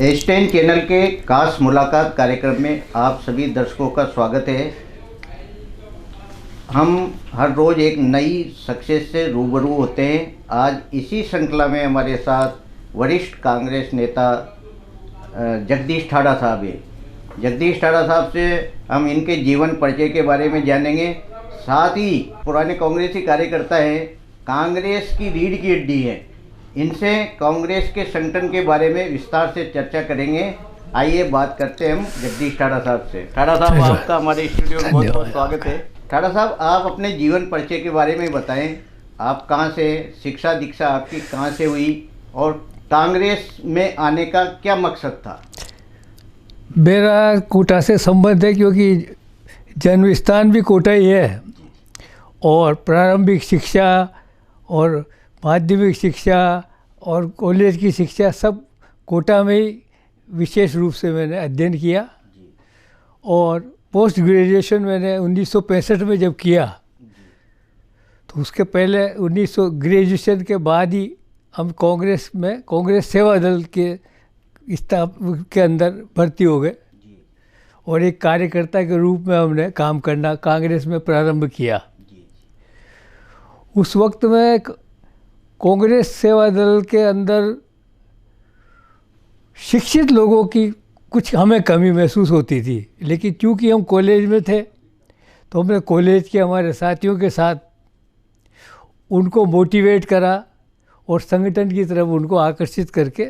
एस्टेन channel के खास मुलाकात कार्यक्रम में आप सभी दर्शकों का स्वागत है। हम हर रोज़ एक नई सक्सेस से रूबरू होते हैं। आज इसी श्रृंखला में हमारे साथ वरिष्ठ कांग्रेस नेता जगदीश ठाड़ा साहब हैं। जगदीश ठाड़ा साहब से हम इनके जीवन परिचय के बारे में जानेंगे। साथ ही पुराने कांग्रेसी कार्यकर्ता हैं, कांग्रेस की रीढ़ की हड्डी है, इनसे कांग्रेस के संगठन के बारे में विस्तार से चर्चा करेंगे। आइए बात करते हैं हम जगदीश ठाड़ा साहब से। ठाड़ा साहब, आपका हमारे स्टूडियो में बहुत बहुत स्वागत है। ठाड़ा साहब, आप अपने जीवन परिचय के बारे में बताएं। आप कहां से, शिक्षा दीक्षा आपकी कहां से हुई और कांग्रेस में आने का क्या मकसद था? मेरा कोटा से संबंध है, क्योंकि जन्म स्थान भी कोटा ही है और प्रारंभिक शिक्षा और माध्यमिक शिक्षा और कॉलेज की शिक्षा सब कोटा में ही विशेष रूप से मैंने अध्ययन किया। और पोस्ट ग्रेजुएशन मैंने 1965 में जब किया, तो उसके पहले 1900 ग्रेजुएशन के बाद ही हम कांग्रेस में कांग्रेस सेवा दल के के अंदर भर्ती हो गए और एक कार्यकर्ता के रूप में हमने काम करना कांग्रेस में प्रारंभ किया। उस वक्त में कांग्रेस सेवा दल के अंदर शिक्षित लोगों की कुछ हमें कमी महसूस होती थी, लेकिन चूंकि हम कॉलेज में थे तो हमने कॉलेज के हमारे साथियों के साथ उनको मोटिवेट करा और संगठन की तरफ उनको आकर्षित करके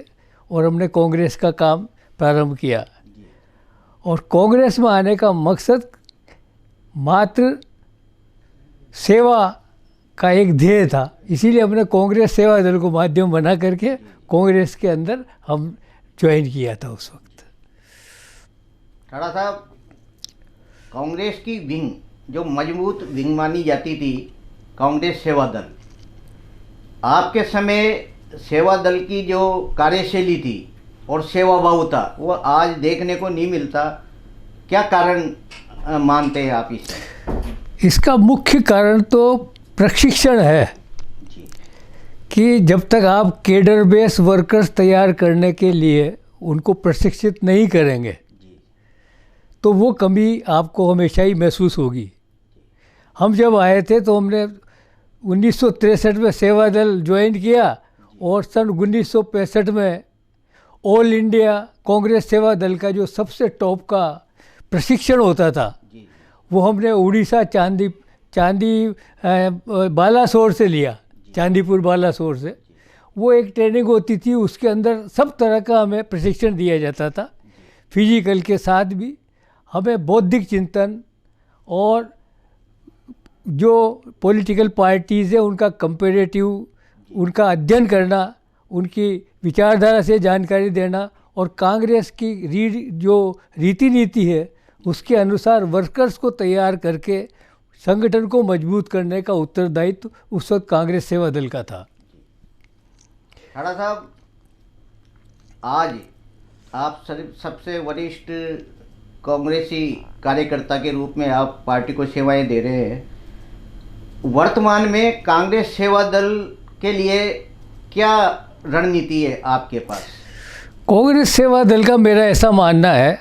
और हमने कांग्रेस का काम प्रारंभ किया। और कांग्रेस में आने का मकसद मात्र सेवा का एक ध्येय था, इसीलिए हमने कांग्रेस सेवा दल को माध्यम बना करके कांग्रेस के अंदर हम ज्वाइन किया था उस वक्त। ठाड़ा साहब, कांग्रेस की विंग जो मजबूत विंग मानी जाती थी कांग्रेस सेवा दल, आपके समय सेवा दल की जो कार्यशैली थी और सेवा भाव था वो आज देखने को नहीं मिलता। क्या कारण मानते हैं आप इसे? इसका मुख्य कारण तो प्रशिक्षण है कि जब तक आप केडर बेस वर्कर्स तैयार करने के लिए उनको प्रशिक्षित नहीं करेंगे तो वो कमी आपको हमेशा ही महसूस होगी। हम जब आए थे तो हमने 1963 में सेवा दल ज्वाइन किया और सन 1965 में ऑल इंडिया कांग्रेस सेवा दल का जो सबसे टॉप का प्रशिक्षण होता था वो हमने उड़ीसा चांदी बालासोर से लिया, चांदीपुर बालासोर से। वो एक ट्रेनिंग होती थी, उसके अंदर सब तरह का हमें प्रशिक्षण दिया जाता था। फिजिकल के साथ भी हमें बौद्धिक चिंतन और जो पॉलिटिकल पार्टीज़ है उनका कंपेरेटिव, उनका अध्ययन करना, उनकी विचारधारा से जानकारी देना और कांग्रेस की जो रीति नीति है उसके अनुसार वर्कर्स को तैयार करके संगठन को मजबूत करने का उत्तरदायित्व उस वक्त कांग्रेस सेवा दल का था। ठाड़ा साहब, आज आप सबसे वरिष्ठ कांग्रेसी कार्यकर्ता के रूप में आप पार्टी को सेवाएं दे रहे हैं। वर्तमान में कांग्रेस सेवा दल के लिए क्या रणनीति है आपके पास? कांग्रेस सेवा दल का मेरा ऐसा मानना है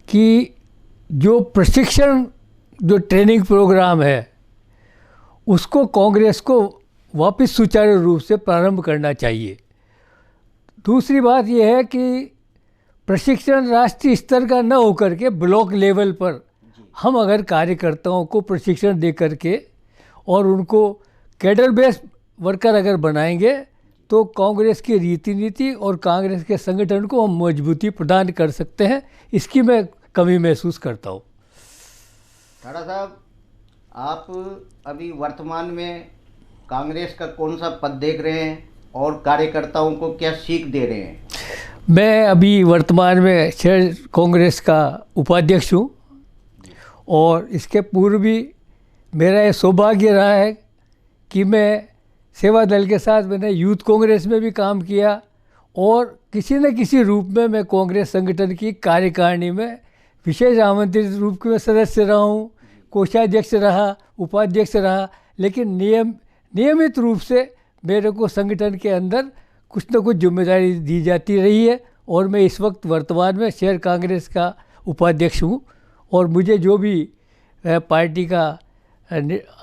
कि जो प्रशिक्षण, जो ट्रेनिंग प्रोग्राम है उसको कांग्रेस को वापस सुचारू रूप से प्रारंभ करना चाहिए। दूसरी बात यह है कि प्रशिक्षण राष्ट्रीय स्तर का न होकर के ब्लॉक लेवल पर हम अगर कार्यकर्ताओं को प्रशिक्षण दे करके और उनको कैडर बेस वर्कर अगर बनाएंगे तो कांग्रेस की रीति नीति और कांग्रेस के संगठन को हम मजबूती प्रदान कर सकते हैं। इसकी मैं कमी महसूस करता हूँ। ठाड़ा साहब, आप अभी वर्तमान में कांग्रेस का कौन सा पद देख रहे हैं और कार्यकर्ताओं को क्या सीख दे रहे हैं? मैं अभी वर्तमान में शहर कांग्रेस का उपाध्यक्ष हूँ और इसके पूर्व भी मेरा ये सौभाग्य रहा है कि मैं सेवा दल के साथ मैंने यूथ कांग्रेस में भी काम किया और किसी न किसी रूप में मैं कांग्रेस संगठन की कार्यकारिणी में विशेष आमंत्रित रूप में सदस्य रहा हूँ, कोषाध्यक्ष रहा, उपाध्यक्ष रहा। लेकिन नियमित रूप से मेरे को संगठन के अंदर कुछ न कुछ जिम्मेदारी दी जाती रही है और मैं इस वक्त वर्तमान में शहर कांग्रेस का उपाध्यक्ष हूँ। और मुझे जो भी पार्टी का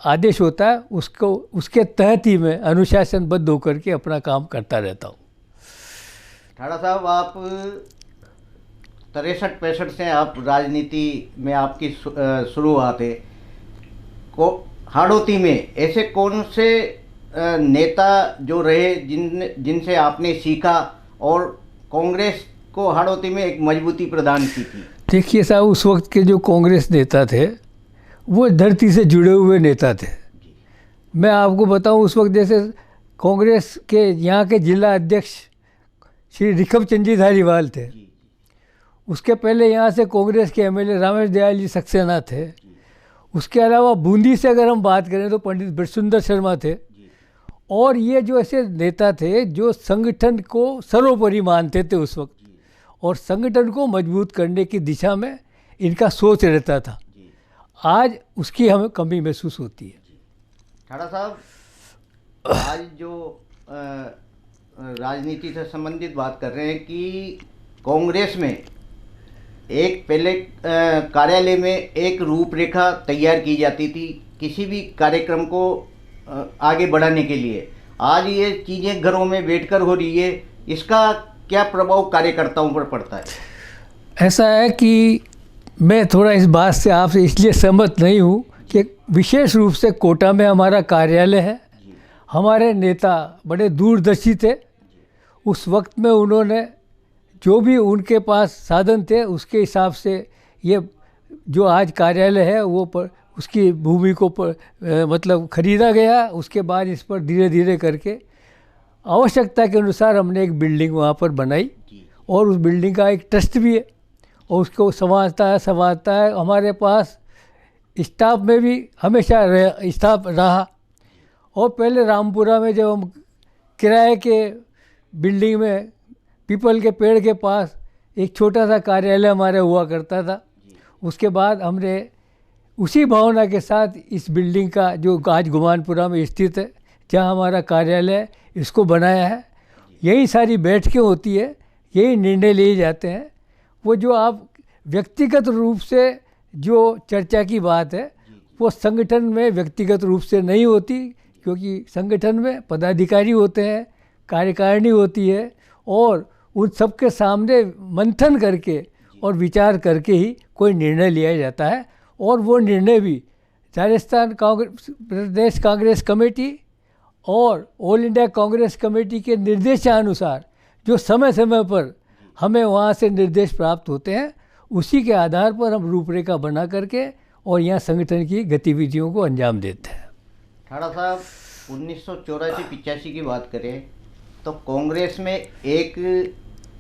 आदेश होता है उसको उसके तहत ही मैं अनुशासनबद्ध होकर के अपना काम करता रहता हूँ। ठाड़ा साहब, आप 63-65 से आप राजनीति में आपकी शुरुआत है। को हाड़ौती में ऐसे कौन से नेता जो रहे जिनसे आपने सीखा और कांग्रेस को हाड़ौती में एक मजबूती प्रदान की थी? देखिए साहब, उस वक्त के जो कांग्रेस नेता थे वो धरती से जुड़े हुए नेता थे। मैं आपको बताऊं, उस वक्त जैसे कांग्रेस के यहाँ के जिला अध्यक्ष श्री रिखम चंद जी धारीवाल थे, उसके पहले यहाँ से कांग्रेस के एमएलए रामेश दयाल जी सक्सेना थे। उसके अलावा बूंदी से अगर हम बात करें तो पंडित बिरसुंदर शर्मा थे। और ये जो ऐसे नेता थे जो संगठन को सर्वोपरि मानते थे उस वक्त, और संगठन को मजबूत करने की दिशा में इनका सोच रहता था। आज उसकी हमें कमी महसूस होती है। ठाड़ा साहब, आज जो राजनीति से संबंधित बात कर रहे हैं कि कांग्रेस में एक पहले कार्यालय में एक रूपरेखा तैयार की जाती थी किसी भी कार्यक्रम को आगे बढ़ाने के लिए। आज ये चीज़ें घरों में बैठकर हो रही है, इसका क्या प्रभाव कार्यकर्ताओं पर पड़ता है? ऐसा है कि मैं थोड़ा इस बात से आपसे इसलिए सहमत नहीं हूँ कि विशेष रूप से कोटा में हमारा कार्यालय है। हमारे नेता बड़े दूरदर्शी थे। उस वक्त में उन्होंने जो भी उनके पास साधन थे उसके हिसाब से ये जो आज कार्यालय है वो उसकी भूमि को मतलब खरीदा गया। उसके बाद इस पर धीरे धीरे करके आवश्यकता के अनुसार हमने एक बिल्डिंग वहाँ पर बनाई, और उस बिल्डिंग का एक ट्रस्ट भी है और उसको संभालता है। हमारे पास स्टाफ में भी हमेशा स्टाफ रहा। और पहले रामपुरा में जब हम किराए के बिल्डिंग में पीपल के पेड़ के पास एक छोटा सा कार्यालय हमारा हुआ करता था। उसके बाद हमने उसी भावना के साथ इस बिल्डिंग का जो आज गुमानपुरा में स्थित है जहाँ हमारा कार्यालय, इसको बनाया है। यही सारी बैठकें होती है, यही निर्णय लिए जाते हैं। वो जो आप व्यक्तिगत रूप से जो चर्चा की बात है वो संगठन में व्यक्तिगत रूप से नहीं होती, क्योंकि संगठन में पदाधिकारी होते हैं, कार्यकारिणी होती है, और उन सबके सामने मंथन करके और विचार करके ही कोई निर्णय लिया जाता है। और वो निर्णय भी राजस्थान कांग्रेस प्रदेश कांग्रेस कमेटी और ऑल इंडिया कांग्रेस कमेटी के निर्देशानुसार जो समय समय पर हमें वहाँ से निर्देश प्राप्त होते हैं, उसी के आधार पर हम रूपरेखा बना करके और यहाँ संगठन की गतिविधियों को अंजाम देते हैं। ठाड़ा साहब, 1984-85 की बात करें तो कांग्रेस में एक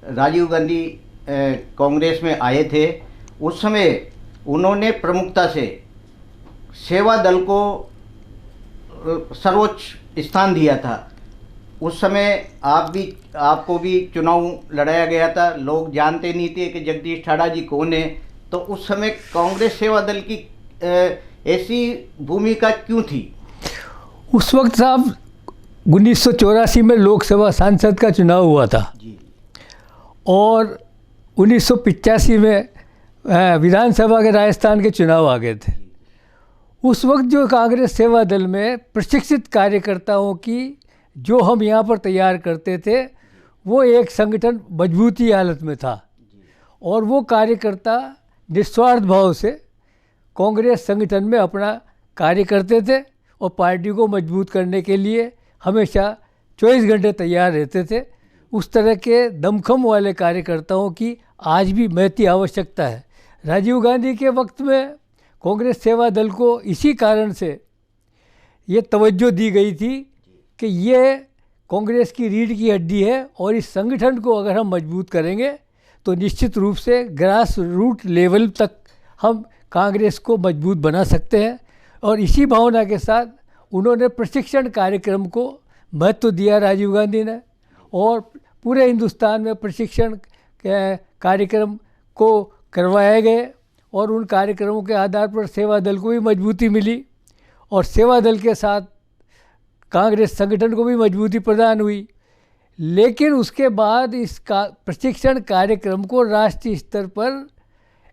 राजीव गांधी कांग्रेस में आए थे। उस समय उन्होंने प्रमुखता से सेवा दल को सर्वोच्च स्थान दिया था। उस समय आपको भी चुनाव लड़ाया गया था। लोग जानते नहीं थे कि जगदीश ठाड़ा जी कौन है। तो उस समय कांग्रेस सेवा दल की ऐसी भूमिका क्यों थी? उस वक्त साहब 1984 में लोकसभा सांसद का चुनाव हुआ था जी। और 1985 में विधानसभा के राजस्थान के चुनाव आ गए थे। उस वक्त जो कांग्रेस सेवा दल में प्रशिक्षित कार्यकर्ताओं की जो हम यहाँ पर तैयार करते थे वो एक संगठन मजबूती हालत में था, और वो कार्यकर्ता निस्वार्थ भाव से कांग्रेस संगठन में अपना कार्य करते थे और पार्टी को मजबूत करने के लिए हमेशा 24 घंटे तैयार रहते थे। उस तरह के दमखम वाले कार्यकर्ताओं की आज भी महती आवश्यकता है। राजीव गांधी के वक्त में कांग्रेस सेवा दल को इसी कारण से ये तवज्जो दी गई थी कि ये कांग्रेस की रीढ़ की हड्डी है, और इस संगठन को अगर हम मजबूत करेंगे तो निश्चित रूप से ग्रास रूट लेवल तक हम कांग्रेस को मजबूत बना सकते हैं। और इसी भावना के साथ उन्होंने प्रशिक्षण कार्यक्रम को महत्व दिया राजीव गांधी ने, और पूरे हिंदुस्तान में प्रशिक्षण कार्यक्रम को करवाए गए, और उन कार्यक्रमों के आधार पर सेवा दल को भी मजबूती मिली, और सेवा दल के साथ कांग्रेस संगठन को भी मजबूती प्रदान हुई। लेकिन उसके बाद इस प्रशिक्षण कार्यक्रम को राष्ट्रीय स्तर पर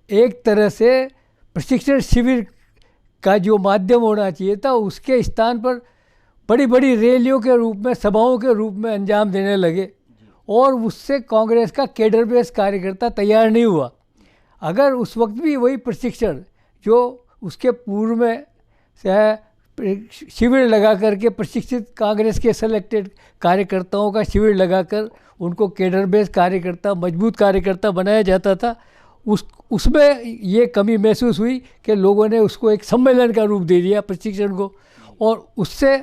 एक तरह से प्रशिक्षण शिविर का जो माध्यम होना चाहिए था, उसके स्थान पर बड़ी बड़ी रैलियों के रूप में, सभाओं के रूप में अंजाम देने लगे और उससे कांग्रेस का कैडर बेस कार्यकर्ता तैयार नहीं हुआ। अगर उस वक्त भी वही प्रशिक्षण जो उसके पूर्व में शिविर लगा करके प्रशिक्षित कांग्रेस के सेलेक्टेड कार्यकर्ताओं का शिविर लगाकर उनको कैडर बेस कार्यकर्ता, मजबूत कार्यकर्ता बनाया जाता था, उसमें ये कमी महसूस हुई कि लोगों ने उसको एक सम्मेलन का रूप दे दिया प्रशिक्षण को, और उससे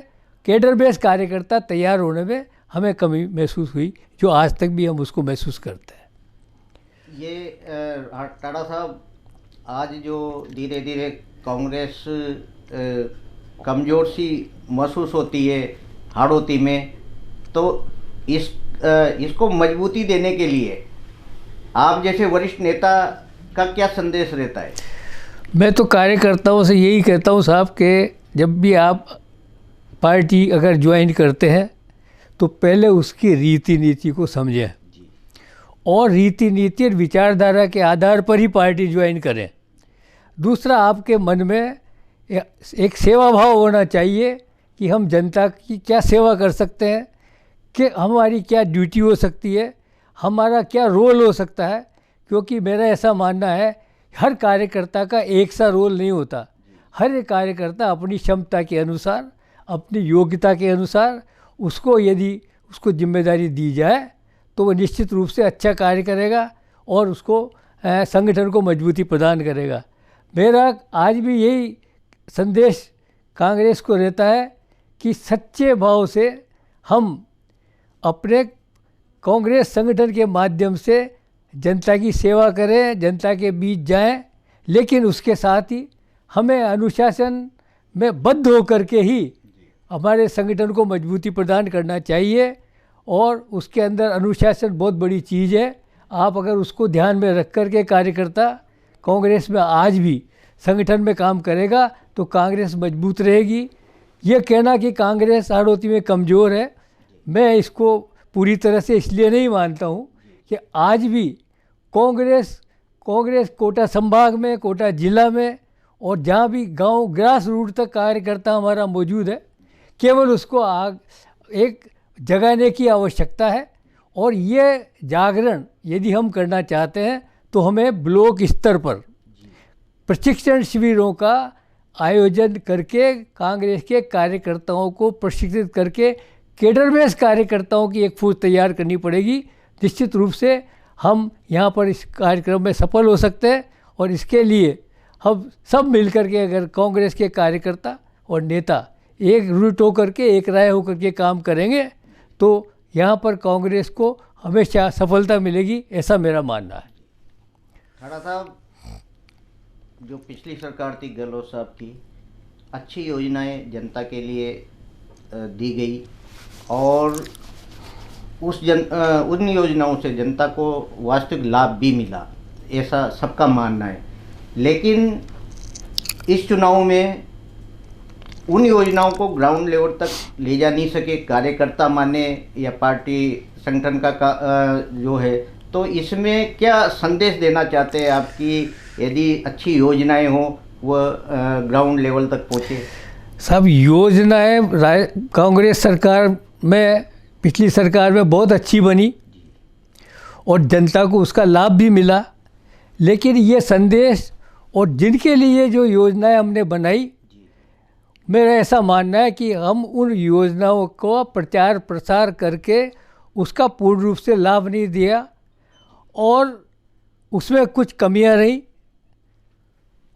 कैडर बेस कार्यकर्ता तैयार होने में हमें कमी महसूस हुई, जो आज तक भी हम उसको महसूस करते हैं। ये टाडा साहब, आज जो धीरे धीरे कांग्रेस कमज़ोर सी महसूस होती है हाड़ौती में, तो इसको मजबूती देने के लिए आप जैसे वरिष्ठ नेता का क्या संदेश रहता है? मैं तो कार्यकर्ताओं से यही कहता हूँ साहब कि जब भी आप पार्टी अगर ज्वाइन करते हैं तो पहले उसकी रीति नीति को समझें और रीति नीति और विचारधारा के आधार पर ही पार्टी ज्वाइन करें। दूसरा, आपके मन में एक सेवा भाव होना चाहिए कि हम जनता की क्या सेवा कर सकते हैं, कि हमारी क्या ड्यूटी हो सकती है, हमारा क्या रोल हो सकता है। क्योंकि मेरा ऐसा मानना है हर कार्यकर्ता का एक सा रोल नहीं होता। हर एक कार्यकर्ता अपनी क्षमता के अनुसार, अपनी योग्यता के अनुसार उसको यदि उसको जिम्मेदारी दी जाए तो वो निश्चित रूप से अच्छा कार्य करेगा और उसको संगठन को मजबूती प्रदान करेगा। मेरा आज भी यही संदेश कांग्रेस को रहता है कि सच्चे भाव से हम अपने कांग्रेस संगठन के माध्यम से जनता की सेवा करें, जनता के बीच जाएं, लेकिन उसके साथ ही हमें अनुशासन में बद्ध होकर के ही हमारे संगठन को मजबूती प्रदान करना चाहिए। और उसके अंदर अनुशासन बहुत बड़ी चीज़ है। आप अगर उसको ध्यान में रख कर के कार्यकर्ता कांग्रेस में आज भी संगठन में काम करेगा तो कांग्रेस मजबूत रहेगी। ये कहना कि कांग्रेस हाड़ौती में कमज़ोर है, मैं इसको पूरी तरह से इसलिए नहीं मानता हूँ कि आज भी कांग्रेस कोटा संभाग में, कोटा जिला में और जहाँ भी गांव ग्रास रूट तक कार्यकर्ता हमारा मौजूद है, केवल उसको एक जगाने की आवश्यकता है। और ये जागरण यदि हम करना चाहते हैं तो हमें ब्लॉक स्तर पर प्रशिक्षण शिविरों का आयोजन करके कांग्रेस के कार्यकर्ताओं को प्रशिक्षित करके कैडर बेस कार्यकर्ताओं की एक फौज तैयार करनी पड़ेगी। निश्चित रूप से हम यहाँ पर इस कार्यक्रम में सफल हो सकते हैं और इसके लिए हम सब मिलकर के अगर कांग्रेस के कार्यकर्ता और नेता एक रूट होकर के, एक राय होकर के काम करेंगे तो यहाँ पर कांग्रेस को हमेशा सफलता मिलेगी, ऐसा मेरा मानना है। टाडा साहब, जो पिछली सरकार थी गहलोत साहब की, अच्छी योजनाएं जनता के लिए दी गई और उन योजनाओं से जनता को वास्तविक लाभ भी मिला, ऐसा सबका मानना है। लेकिन इस चुनाव में उन योजनाओं को ग्राउंड लेवल तक ले जा नहीं सके कार्यकर्ता माने या पार्टी संगठन का जो है, तो इसमें क्या संदेश देना चाहते हैं आप कि यदि अच्छी योजनाएं हों वह ग्राउंड लेवल तक पहुँचे? सब योजनाएं कांग्रेस सरकार में, पिछली सरकार में बहुत अच्छी बनी और जनता को उसका लाभ भी मिला। लेकिन ये संदेश और जिनके लिए जो योजनाएं हमने बनाई, मेरा ऐसा मानना है कि हम उन योजनाओं को प्रचार प्रसार करके उसका पूर्ण रूप से लाभ नहीं दिया और उसमें कुछ कमियां रही।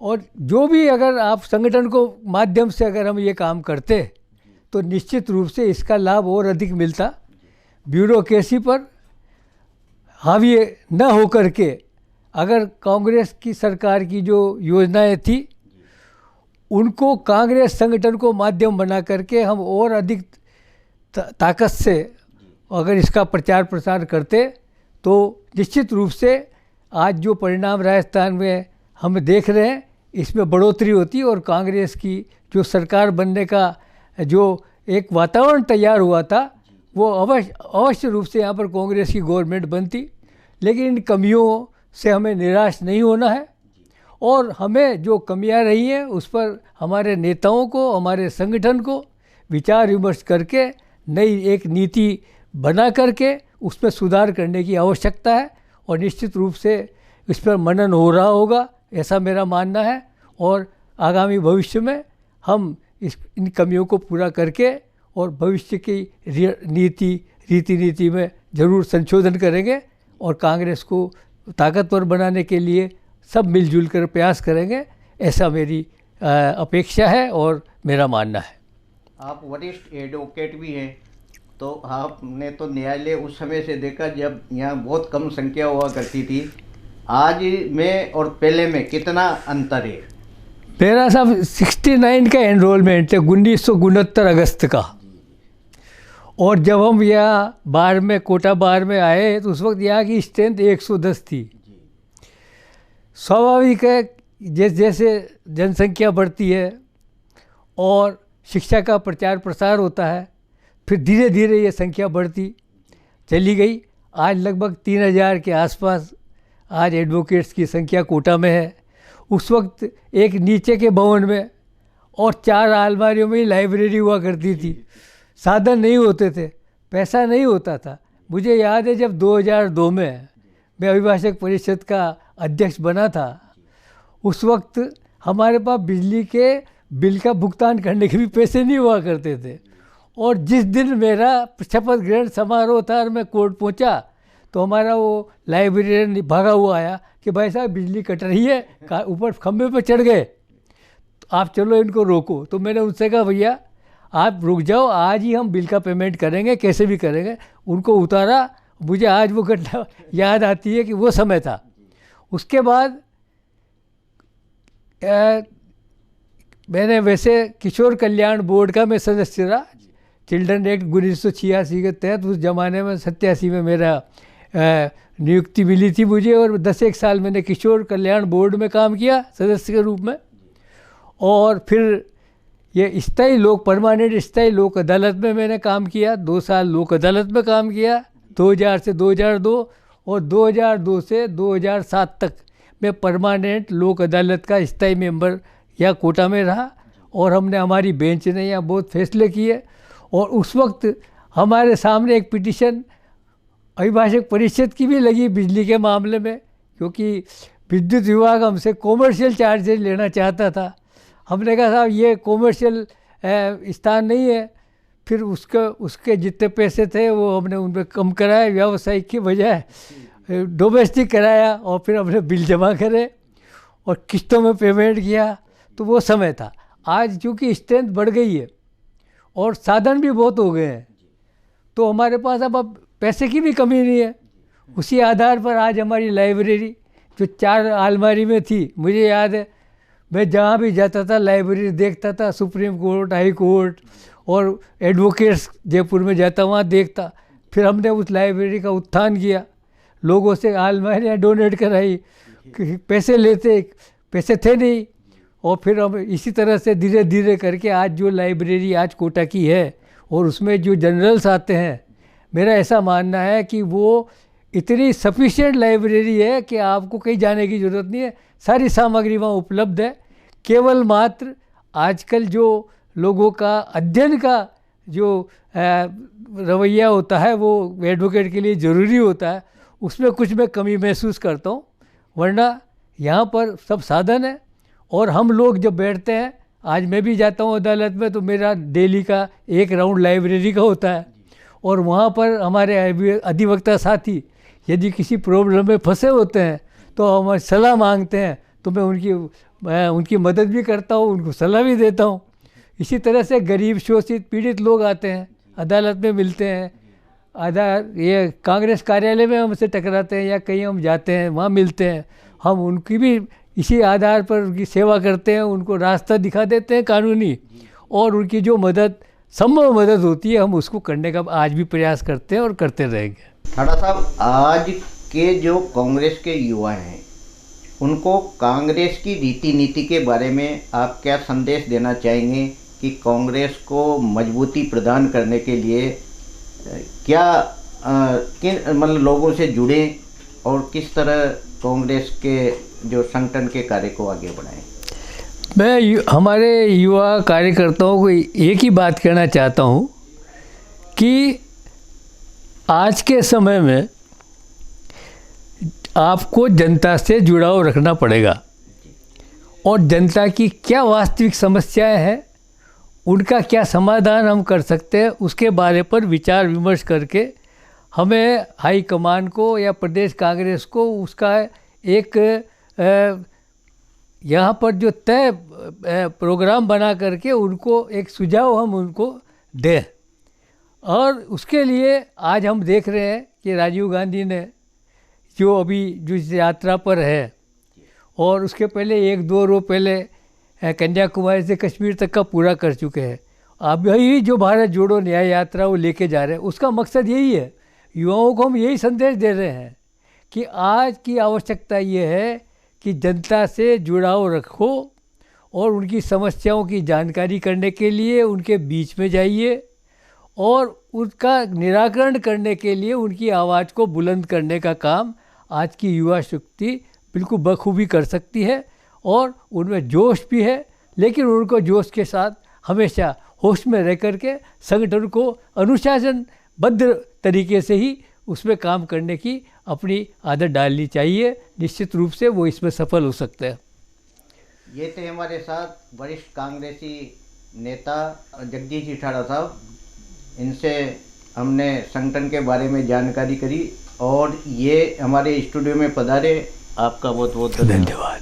और जो भी अगर आप संगठन को माध्यम से अगर हम ये काम करते तो निश्चित रूप से इसका लाभ और अधिक मिलता। ब्यूरोक्रेसी पर हावी न होकर के अगर कांग्रेस की सरकार की जो योजनाएं थी उनको कांग्रेस संगठन को माध्यम बना करके हम और अधिक ताकत से अगर इसका प्रचार प्रसार करते तो निश्चित रूप से आज जो परिणाम राजस्थान में हम देख रहे हैं इसमें बढ़ोतरी होती और कांग्रेस की जो सरकार बनने का जो एक वातावरण तैयार हुआ था वो अवश्य रूप से यहाँ पर कांग्रेस की गवर्नमेंट बनती। लेकिन इन कमियों से हमें निराश नहीं होना है और हमें जो कमियां रही हैं उस पर हमारे नेताओं को, हमारे संगठन को विचार विमर्श करके नई एक नीति बना करके उसमें सुधार करने की आवश्यकता है और निश्चित रूप से इस पर मनन हो रहा होगा, ऐसा मेरा मानना है। और आगामी भविष्य में हम इन कमियों को पूरा करके और भविष्य की रीति नीति में ज़रूर संशोधन करेंगे और कांग्रेस को ताकतवर बनाने के लिए सब मिलजुल कर प्रयास करेंगे, ऐसा मेरी अपेक्षा है और मेरा मानना है। आप वरिष्ठ एडवोकेट भी हैं, तो आपने तो न्यायालय उस समय से देखा जब यहाँ बहुत कम संख्या हुआ करती थी, आज में और पहले में कितना अंतर है? मेरा साहब 69 का एनरोलमेंट है, 1969 अगस्त का। और जब हम यहाँ बार में कोटा बार में आए तो उस वक्त यहाँ की स्ट्रेंथ 110 थी। स्वाभाविक है जैसे जैसे जनसंख्या बढ़ती है और शिक्षा का प्रचार प्रसार होता है, फिर धीरे धीरे ये संख्या बढ़ती चली गई। आज लगभग 3000 के आसपास आज एडवोकेट्स की संख्या कोटा में है। उस वक्त एक नीचे के भवन में और 4 अलमारियों में ही लाइब्रेरी हुआ करती थी। साधन नहीं होते थे, पैसा नहीं होता था। मुझे याद है जब 2002 में मैं अभिभाषक परिषद का अध्यक्ष बना था, उस वक्त हमारे पास बिजली के बिल का भुगतान करने के भी पैसे नहीं हुआ करते थे। और जिस दिन मेरा शपथ ग्रहण समारोह था और मैं कोर्ट पहुंचा तो हमारा वो लाइब्रेरियन भागा हुआ आया कि भाई साहब बिजली कट रही है, ऊपर खंभे पर चढ़ गए, तो आप चलो इनको रोको। तो मैंने उनसे कहा भैया आप रुक जाओ, आज ही हम बिल का पेमेंट करेंगे, कैसे भी करेंगे। उनको उतारा। मुझे आज वो घटना याद आती है कि वो समय था। उसके बाद मैंने वैसे किशोर कल्याण बोर्ड का मैं सदस्य रहा। चिल्ड्रन एक्ट 1986 के तहत उस ज़माने में 87 में मेरा नियुक्ति मिली थी मुझे, और 10-1 साल मैंने किशोर कल्याण बोर्ड में काम किया सदस्य के रूप में। और फिर ये परमानेंट स्थायी लोक अदालत में मैंने काम किया। 2 साल लोक अदालत में काम किया, 2000 से 2002, और 2002 से 2007 तक मैं परमानेंट लोक अदालत का स्थायी मेंबर यहाँ कोटा में रहा। और हमने हमारी बेंच ने यहाँ बहुत फैसले किए। और उस वक्त हमारे सामने एक पिटीशन अभिभाषक परिषद की भी लगी बिजली के मामले में, क्योंकि विद्युत विभाग हमसे कॉमर्शियल चार्जेज लेना चाहता था। हमने कहा साहब ये कॉमर्शियल स्थान नहीं है। फिर उसके जितने पैसे थे वो हमने उन पर कम कराए, व्यावसायिक की बजाय डोमेस्टिक कराया, और फिर हमने बिल जमा करे और किस्तों में पेमेंट किया। तो वो समय था। आज चूँकि स्ट्रेंथ बढ़ गई है और साधन भी बहुत हो गए हैं, तो हमारे पास अब पैसे की भी कमी नहीं है। उसी आधार पर आज हमारी लाइब्रेरी जो 4 अलमारी में थी, मुझे याद है मैं जहाँ भी जाता था लाइब्रेरी देखता था, सुप्रीम कोर्ट, हाई कोर्ट और एडवोकेट्स जयपुर में जाता वहाँ देखता। फिर हमने उस लाइब्रेरी का उत्थान किया, लोगों से अलमारियाँ डोनेट कराई, पैसे थे नहीं। और फिर हम इसी तरह से धीरे धीरे करके आज जो लाइब्रेरी आज कोटा की है और उसमें जो जनरल्स आते हैं, मेरा ऐसा मानना है कि वो इतनी सफिशिएंट लाइब्रेरी है कि आपको कहीं जाने की ज़रूरत नहीं है, सारी सामग्री वहाँ उपलब्ध है। केवल मात्र आजकल जो लोगों का अध्ययन का जो रवैया होता है वो एडवोकेट के लिए ज़रूरी होता है, उसमें कुछ मैं कमी महसूस करता हूँ। वरना यहाँ पर सब साधन है। और हम लोग जब बैठते हैं, आज मैं भी जाता हूँ अदालत में, तो मेरा डेली का 1 राउंड लाइब्रेरी का होता है। और वहाँ पर हमारे अधिवक्ता साथी यदि किसी प्रॉब्लम में फंसे होते हैं तो हमारी सलाह मांगते हैं, तो मैं उनकी मदद भी करता हूँ, उनको सलाह भी देता हूँ। इसी तरह से गरीब शोषित पीड़ित लोग आते हैं, अदालत में मिलते हैं। ये कांग्रेस कार्यालय में हमसे टकराते हैं या कहीं हम जाते हैं वहाँ मिलते हैं, हम उनकी भी इसी आधार पर उनकी सेवा करते हैं, उनको रास्ता दिखा देते हैं कानूनी, और उनकी जो संभव मदद होती है हम उसको करने का आज भी प्रयास करते हैं और करते रहेंगे। ठाड़ा साहब, आज के जो कांग्रेस के युवा हैं उनको कांग्रेस की रीति नीति के बारे में आप क्या संदेश देना चाहेंगे कि कांग्रेस को मजबूती प्रदान करने के लिए क्या किन मतलब लोगों से जुड़े और किस तरह कांग्रेस के जो संगठन के कार्य को आगे बढ़ाएं? मैं हमारे युवा कार्यकर्ताओं को एक ही बात कहना चाहता हूँ कि आज के समय में आपको जनता से जुड़ाव रखना पड़ेगा और जनता की क्या वास्तविक समस्याएं हैं, उनका क्या समाधान हम कर सकते हैं, उसके बारे पर विचार विमर्श करके हमें हाई कमान को या प्रदेश कांग्रेस को उसका एक यहाँ पर जो तय प्रोग्राम बना करके उनको एक सुझाव हम उनको दें। और उसके लिए आज हम देख रहे हैं कि राजीव गांधी ने जो अभी जिस यात्रा पर है और उसके पहले 1-2 रोज पहले कन्याकुमारी से कश्मीर तक का पूरा कर चुके हैं। अब यही जो भारत जोड़ो न्याय यात्रा वो लेके जा रहे हैं, उसका मकसद यही है, युवाओं को हम यही संदेश दे रहे हैं कि आज की आवश्यकता ये है कि जनता से जुड़ाव रखो और उनकी समस्याओं की जानकारी करने के लिए उनके बीच में जाइए और उसका निराकरण करने के लिए उनकी आवाज़ को बुलंद करने का काम आज की युवा शक्ति बिल्कुल बखूबी कर सकती है। और उनमें जोश भी है, लेकिन उनको जोश के साथ हमेशा होश में रह करके संगठन को अनुशासनबद्ध तरीके से ही उसमें काम करने की अपनी आदत डालनी चाहिए। निश्चित रूप से वो इसमें सफल हो सकते हैं। ये थे हमारे साथ वरिष्ठ कांग्रेसी नेता जगदीश जी ठाड़ा साहब। इनसे हमने संगठन के बारे में जानकारी करी और ये हमारे स्टूडियो में पधारे। आपका बहुत बहुत धन्यवाद।